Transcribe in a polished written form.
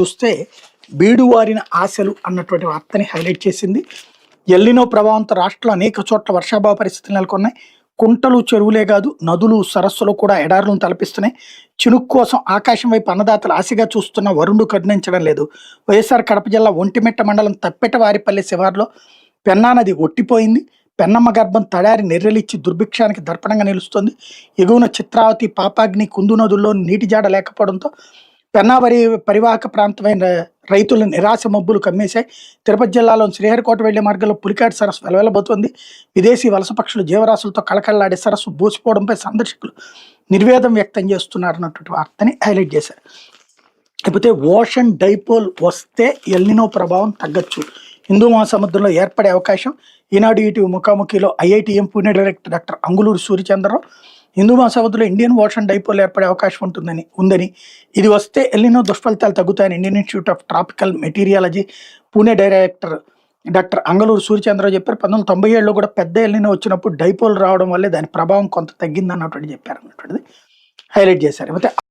చూస్తే బీడువారిన ఆశలు అన్నటువంటి వార్తని హైలైట్ చేసింది. ఎల్లినో ప్రభావంతో రాష్ట్రంలో అనేక చోట్ల వర్షాభావ పరిస్థితులు నెలకొన్నాయి. కుంటలు చెరువులే కాదు నదులు సరస్సులు కూడా ఎడారులను తలపిస్తున్నాయి. చినుకు కోసం ఆకాశం వైపు అన్నదాతలు ఆశగా చూస్తున్న వరుణుడు కరుణించడం లేదు. వైఎస్ఆర్ కడప జిల్లా ఒంటిమిట్ట మండలం తప్పెటవారిపల్లి శివార్లో పెన్నా నది ఒట్టిపోయింది. పెన్నమ్మ గర్భం తడారి నెర్రెలిచ్చి దుర్భిక్షానికి దర్పణంగా నిలుస్తుంది. ఎగువన చిత్రావతి, పాపాగ్ని, కుందు నదుల్లో నీటి జాడ లేకపోవడంతో పెన్నావరి పరివాహక ప్రాంతమైన రైతుల నిరాశ మబ్బులు కమ్మేశాయి. తిరుపతి జిల్లాలోని శ్రీహరికోట వెళ్లే మార్గంలో పులికాటి సరస్సు వెలవెలబోతోంది. విదేశీ వలస పక్షులు జీవరాశులతో కళకళలాడే సరస్సు బూసిపోవడంపై సందర్శకులు నిర్వేదం వ్యక్తం చేస్తున్నారన్నటువంటి వార్తని హైలైట్ చేశారు. లేకపోతే ఓషన్ డైపోల్ వస్తే ఎల్నినో ప్రభావం తగ్గచ్చు, హిందూ మహాసముద్రంలో ఏర్పడే అవకాశం. ఈనాడు ఈటీవీ ముఖాముఖిలో IITM Pune director doctor Angaluru Suryachandrarao హిందూ మహాసముద్రంలో ఇండియన్ ఓషన్ డైపోల్ ఏర్పడే అవకాశం ఉందని ఇది వస్తే ఎల్నినో దుష్ఫలితాలు తగ్గుతాయని Indian Institute of Tropical Meteorology Pune director doctor Angaluru Suryachandrarao చెప్పారు. 1997లో కూడా పెద్ద ఎల్నినో వచ్చినప్పుడు డైపోల్ రావడం వల్లే దాని ప్రభావం కొంత తగ్గిందన్నటువంటి చెప్పారు అన్నటువంటిది హైలైట్ చేశారు. అయితే